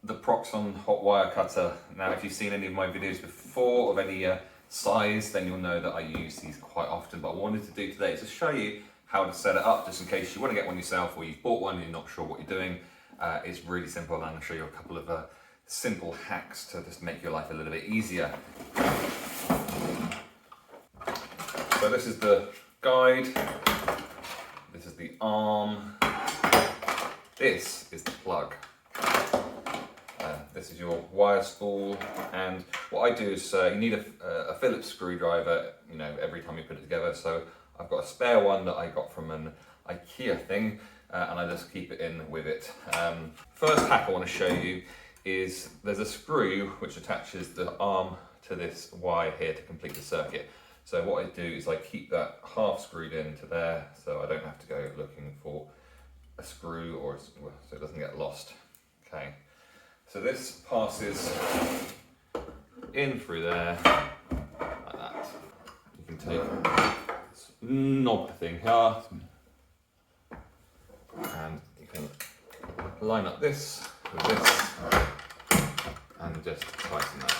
the Proxxon Hot Wire Cutter. Now, if you've seen any of my videos before of any size, then you'll know that I use these quite often. But what I wanted to do today is to show you how to set it up, just in case you want to get one yourself or you've bought one and you're not sure what you're doing. It's really simple, and I'll show you a couple of simple hacks to just make your life a little bit easier. So this is the guide, this is the arm, this is the plug. This is your wire spool, and what I do is you need a Phillips screwdriver, you know, every time you put it together. So I've got a spare one that I got from an IKEA thing, and I just keep it in with it. First hack I want to show you is there's a screw which attaches the arm to this wire here to complete the circuit. So what I do is I keep that half screwed into there, so I don't have to go looking for a screw or so it doesn't get lost. Okay. So this passes in through there, like that. You can take this knob thing here, and you can line up this with this, and just tighten that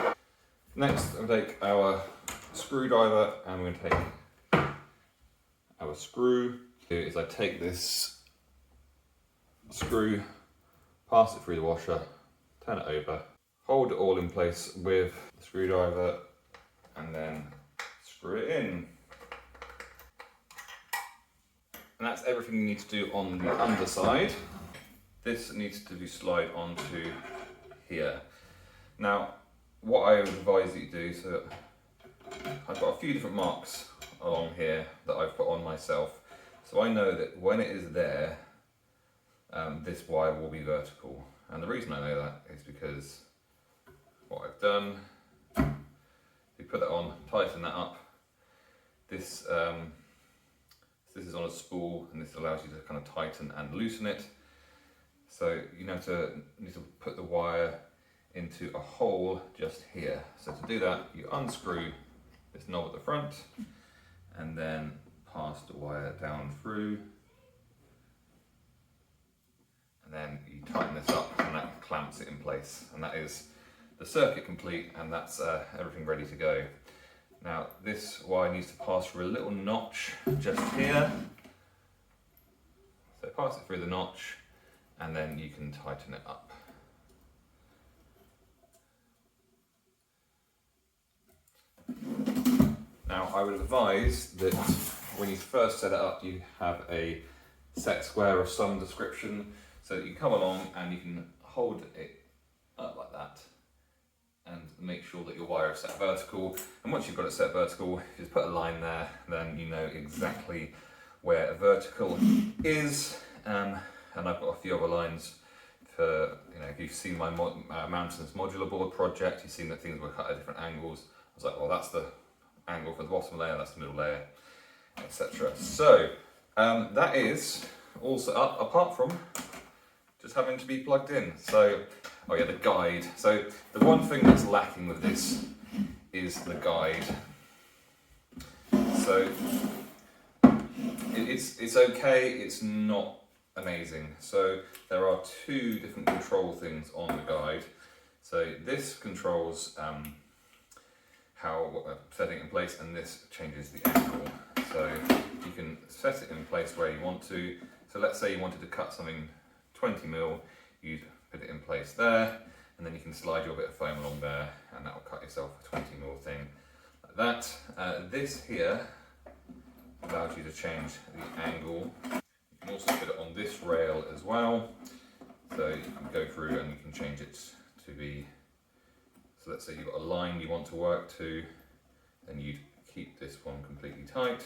up. Next, we'll take our screwdriver, and we're going to take our screw. Is I take this screw, pass it through the washer, turn it over, hold it all in place with the screwdriver, and then screw it in. And that's everything you need to do on the underside. This needs to slide onto here. Now, what I would advise that you do, so I've got a few different marks along here that I've put on myself. So I know that when it is there, this wire will be vertical, and the reason I know that is because what I've done, you put that on, tighten that up. This is on a spool, and this allows you to kind of tighten and loosen it. So you need to put the wire into a hole just here. So to do that, you unscrew this knob at the front, and then pass the wire down through. And then you tighten this up, and that clamps it in place. And that is the circuit complete, and that's everything ready to go. Now, this wire needs to pass through a little notch just here. So pass it through the notch, and then you can tighten it up. Now, I would advise that when you first set it up, you have a set square of some description, so that you come along and you can hold it up like that and make sure that your wire is set vertical. And once you've got it set vertical, just put a line there, then you know exactly where a vertical is. And I've got a few other lines for, you know, if you've seen my mountains modular board project, you've seen that things were cut at different angles. I was like, well, that's the angle for the bottom layer, that's the middle layer, etc. So that is all set up, apart from just having to be plugged in. So, oh yeah, the guide. So the one thing that's lacking with this is the guide. So it's okay, it's not amazing. So there are two different control things on the guide. So this controls how setting it in place, and this changes the angle. So you can set it in place where you want to. So let's say you wanted to cut something 20mm, you'd put it in place there, and then you can slide your bit of foam along there, and that will cut yourself a 20mm thing like that. This here allows you to change the angle. You can also put it on this rail as well, so you can go through and you can change it to be, so let's say you've got a line you want to work to, then you'd keep this one completely tight,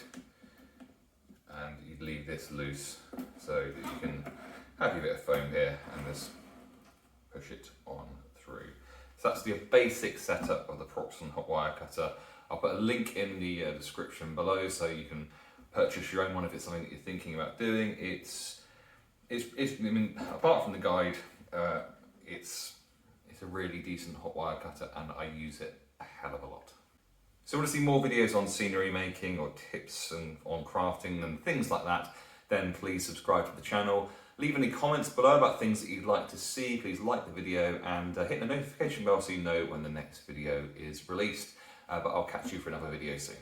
and you'd leave this loose so that you can have your bit of foam here and just push it on through. So that's the basic setup of the Proxxon Hot Wire Cutter. I'll put a link in the description below so you can purchase your own one if it's something that you're thinking about doing. I mean, apart from the guide, it's a really decent hot wire cutter, and I use it a hell of a lot. So if you want to see more videos on scenery making or tips on crafting and things like that, then please subscribe to the channel. Leave any comments below about things that you'd like to see. Please like the video and hit the notification bell so you know when the next video is released. But I'll catch you for another video soon.